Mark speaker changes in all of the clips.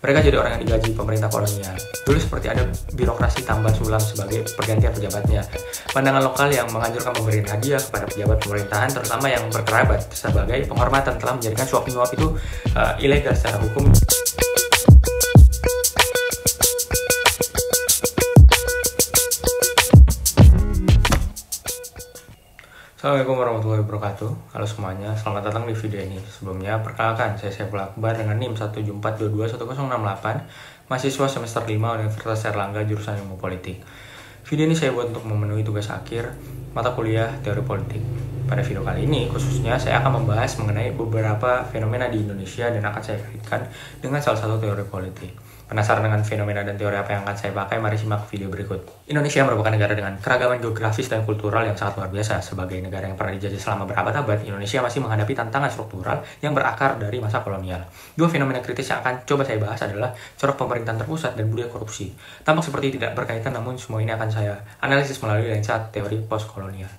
Speaker 1: Mereka jadi orang yang digaji pemerintah kolonial. Dulu seperti ada birokrasi tambal sulam sebagai pergantian pejabatnya. Pandangan lokal yang menganjurkan pemberian hadiah kepada pejabat pemerintahan, terutama yang berkerabat, sebagai penghormatan telah menjadikan suap menyuap itu ilegal secara hukum. Assalamualaikum warahmatullahi wabarakatuh. Halo semuanya, selamat datang di video ini. Sebelumnya, perkenalkan, saya Saiful Akbar dengan NIM 174221068, mahasiswa semester 5 Universitas Airlangga jurusan Ilmu Politik. Video ini saya buat untuk memenuhi tugas akhir mata kuliah Teori Politik. Pada video kali ini, khususnya saya akan membahas mengenai beberapa fenomena di Indonesia dan akan saya kaitkan dengan salah satu teori politik. Penasaran dengan fenomena dan teori apa yang akan saya pakai? Mari simak video berikut. Indonesia merupakan negara dengan keragaman geografis dan kultural yang sangat luar biasa. Sebagai negara yang pernah dijajah selama berabad-abad, Indonesia masih menghadapi tantangan struktural yang berakar dari masa kolonial. Dua fenomena kritis yang akan coba saya bahas adalah corak pemerintahan terpusat dan budaya korupsi. Tampak seperti tidak berkaitan, namun semua ini akan saya analisis melalui lensa teori postkolonial.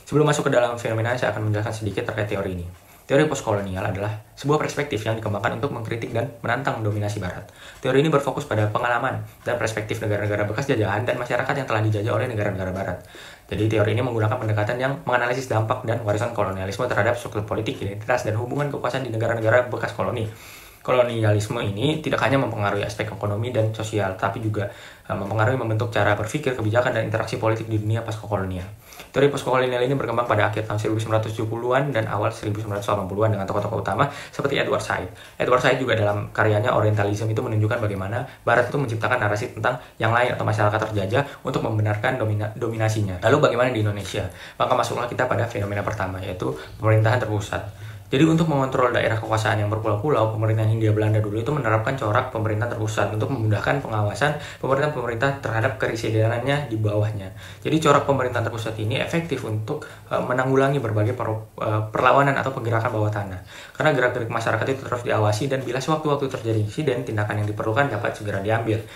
Speaker 1: Sebelum masuk ke dalam fenomena, saya akan menjelaskan sedikit terkait teori ini. Teori postkolonial adalah sebuah perspektif yang dikembangkan untuk mengkritik dan menantang dominasi Barat. Teori ini berfokus pada pengalaman dan perspektif negara-negara bekas jajahan dan masyarakat yang telah dijajah oleh negara-negara Barat. Jadi teori ini menggunakan pendekatan yang menganalisis dampak dan warisan kolonialisme terhadap struktur politik, identitas, dan hubungan kekuasaan di negara-negara bekas koloni. Kolonialisme ini tidak hanya mempengaruhi aspek ekonomi dan sosial, tapi juga mempengaruhi membentuk cara berpikir, kebijakan, dan interaksi politik di dunia pasca kolonial. Teori postkolonial ini berkembang pada akhir tahun 1970-an dan awal 1980-an dengan tokoh-tokoh utama seperti Edward Said. Edward Said juga dalam karyanya Orientalism itu menunjukkan bagaimana Barat itu menciptakan narasi tentang yang lain atau masyarakat terjajah untuk membenarkan dominasinya. Lalu bagaimana di Indonesia? Maka masuklah kita pada fenomena pertama, yaitu pemerintahan terpusat. Jadi untuk mengontrol daerah kekuasaan yang berpulau-pulau, pemerintahan Hindia Belanda dulu itu menerapkan corak pemerintahan terpusat untuk memudahkan pengawasan pemerintah terhadap kerisiderannya di bawahnya. Jadi corak pemerintahan terpusat ini efektif untuk menanggulangi berbagai perlawanan atau pergerakan bawah tanah. Karena gerak-gerik masyarakat itu terus diawasi dan bila sewaktu-waktu terjadi insiden, tindakan yang diperlukan dapat segera diambil.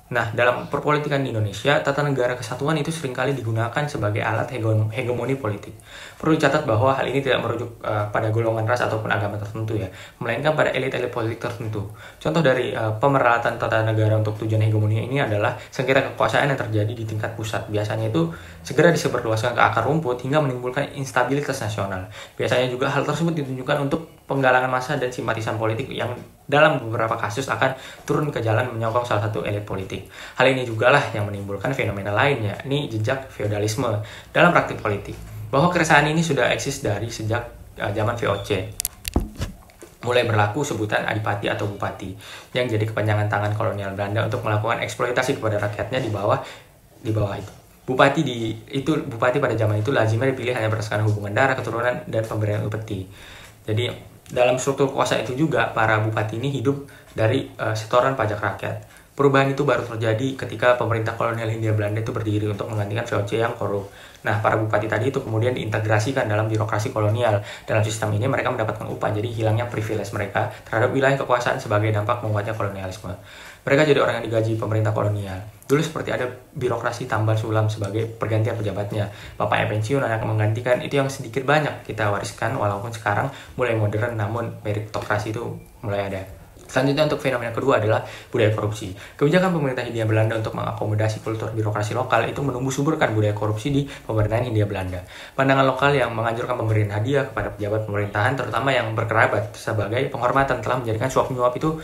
Speaker 1: Nah, dalam perpolitikan di Indonesia, tata negara kesatuan itu seringkali digunakan sebagai alat hegemoni politik. Perlu dicatat bahwa hal ini tidak merujuk pada golongan ras ataupun agama tertentu ya, melainkan pada elit-elit politik tertentu. Contoh dari pemeralatan tata negara untuk tujuan hegemoni ini adalah sengketa kekuasaan yang terjadi di tingkat pusat. Biasanya itu segera disebarluaskan ke akar rumput hingga menimbulkan instabilitas nasional. Biasanya juga hal tersebut ditunjukkan untuk penggalangan massa dan simpatisan politik yang dalam beberapa kasus akan turun ke jalan menyokong salah satu elit politik. Hal ini juga lah yang menimbulkan fenomena lainnya, ini jejak feodalisme dalam praktik politik. Bahwa keresahan ini sudah eksis dari sejak zaman VOC. Mulai berlaku sebutan adipati atau bupati yang jadi kepanjangan tangan kolonial Belanda untuk melakukan eksploitasi kepada rakyatnya di bawah itu. Bupati pada zaman itu lazimnya dipilih hanya berdasarkan hubungan darah, keturunan, dan pemberian upeti. Jadi dalam struktur kuasa itu juga para bupati ini hidup dari setoran pajak rakyat. Perubahan itu baru terjadi ketika pemerintah kolonial Hindia Belanda itu berdiri untuk menggantikan VOC yang korup. Nah, para bupati tadi itu kemudian diintegrasikan dalam birokrasi kolonial. Dalam sistem ini mereka mendapatkan upah, jadi hilangnya privilege mereka terhadap wilayah kekuasaan sebagai dampak menguatnya kolonialisme. Mereka jadi orang yang digaji pemerintah kolonial. Dulu seperti ada birokrasi tambal sulam sebagai pergantian pejabatnya. Bapaknya pensiun, anak menggantikan, itu yang sedikit banyak kita wariskan walaupun sekarang mulai modern, namun meritokrasi itu mulai ada. Selanjutnya untuk fenomena kedua adalah budaya korupsi. Kebijakan pemerintah Hindia Belanda untuk mengakomodasi kultur birokrasi lokal itu menumbuh suburkan budaya korupsi di pemerintahan Hindia Belanda. Pandangan lokal yang menganjurkan pemberian hadiah kepada pejabat pemerintahan, terutama yang berkerabat, sebagai penghormatan telah menjadikan suap menyuap itu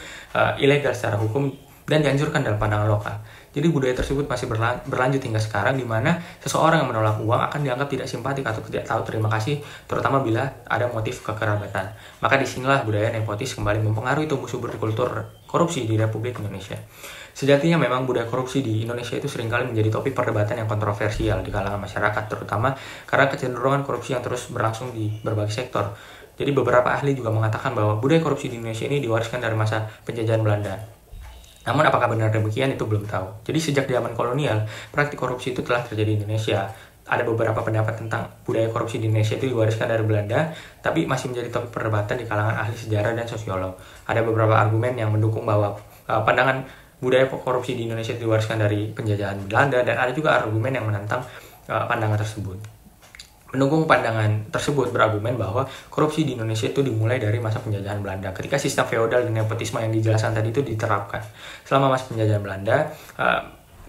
Speaker 1: ilegal secara hukum dan dianjurkan dalam pandangan lokal. Jadi budaya tersebut masih berlanjut hingga sekarang, di mana seseorang yang menolak uang akan dianggap tidak simpatik atau tidak tahu terima kasih, terutama bila ada motif kekerabatan. Maka disinilah budaya nepotis kembali mempengaruhi tumbuh subur kultur korupsi di Republik Indonesia. Sejatinya memang budaya korupsi di Indonesia itu seringkali menjadi topik perdebatan yang kontroversial di kalangan masyarakat, terutama karena kecenderungan korupsi yang terus berlangsung di berbagai sektor. Jadi beberapa ahli juga mengatakan bahwa budaya korupsi di Indonesia ini diwariskan dari masa penjajahan Belanda. Namun apakah benar demikian itu belum tahu. Jadi sejak zaman kolonial, praktik korupsi itu telah terjadi di Indonesia. Ada beberapa pendapat tentang budaya korupsi di Indonesia itu diwariskan dari Belanda, tapi masih menjadi topik perdebatan di kalangan ahli sejarah dan sosiolog. Ada beberapa argumen yang mendukung bahwa pandangan budaya korupsi di Indonesia itu diwariskan dari penjajahan Belanda, dan ada juga argumen yang menentang pandangan tersebut. Mendukung pandangan tersebut berargumen bahwa korupsi di Indonesia itu dimulai dari masa penjajahan Belanda ketika sistem feodal dan nepotisme yang dijelaskan tadi itu diterapkan. Selama masa penjajahan Belanda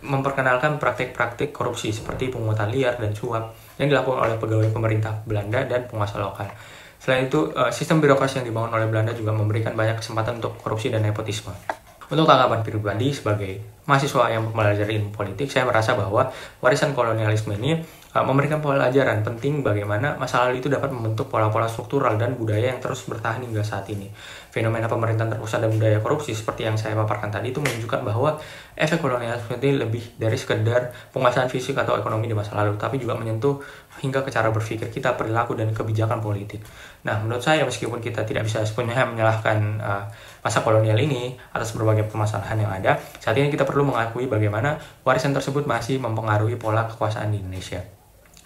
Speaker 1: memperkenalkan praktik-praktik korupsi seperti pungutan liar dan suap yang dilakukan oleh pegawai pemerintah Belanda dan penguasa lokal. Selain itu, sistem birokrasi yang dibangun oleh Belanda juga memberikan banyak kesempatan untuk korupsi dan nepotisme. Untuk tanggapan pribadi sebagai mahasiswa yang mempelajari ilmu politik, saya merasa bahwa warisan kolonialisme ini memberikan pelajaran penting bagaimana masa lalu itu dapat membentuk pola-pola struktural dan budaya yang terus bertahan hingga saat ini. Fenomena pemerintahan terpusat dan budaya korupsi seperti yang saya paparkan tadi itu menunjukkan bahwa efek kolonialisme ini lebih dari sekedar penguasaan fisik atau ekonomi di masa lalu, tapi juga menyentuh hingga ke cara berpikir kita, perilaku, dan kebijakan politik. Nah, menurut saya meskipun kita tidak bisa sepenuhnya menyalahkan masa kolonial ini atas berbagai permasalahan yang ada, saat ini kita perlu mengakui bagaimana warisan tersebut masih mempengaruhi pola kekuasaan di Indonesia.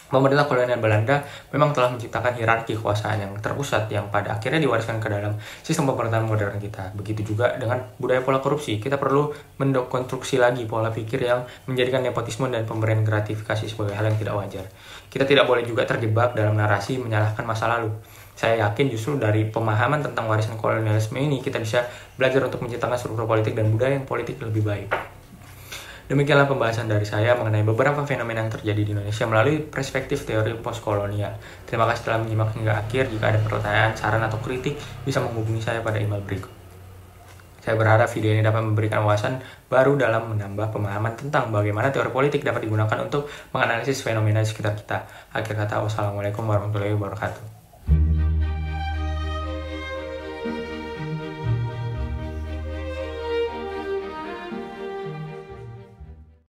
Speaker 1: Pemerintah kolonial Belanda memang telah menciptakan hierarki kekuasaan yang terpusat yang pada akhirnya diwariskan ke dalam sistem pemerintahan modern kita. Begitu juga dengan budaya pola korupsi, kita perlu mendekonstruksi lagi pola pikir yang menjadikan nepotisme dan pemberian gratifikasi sebagai hal yang tidak wajar. Kita tidak boleh juga terjebak dalam narasi menyalahkan masa lalu. Saya yakin justru dari pemahaman tentang warisan kolonialisme ini kita bisa belajar untuk menciptakan struktur politik dan budaya yang politik lebih baik. Demikianlah pembahasan dari saya mengenai beberapa fenomena yang terjadi di Indonesia melalui perspektif teori postkolonial. Terima kasih telah menyimak hingga akhir. Jika ada pertanyaan, saran, atau kritik, bisa menghubungi saya pada email berikut. Saya berharap video ini dapat memberikan wawasan baru dalam menambah pemahaman tentang bagaimana teori politik dapat digunakan untuk menganalisis fenomena di sekitar kita. Akhir kata, wassalamualaikum warahmatullahi wabarakatuh.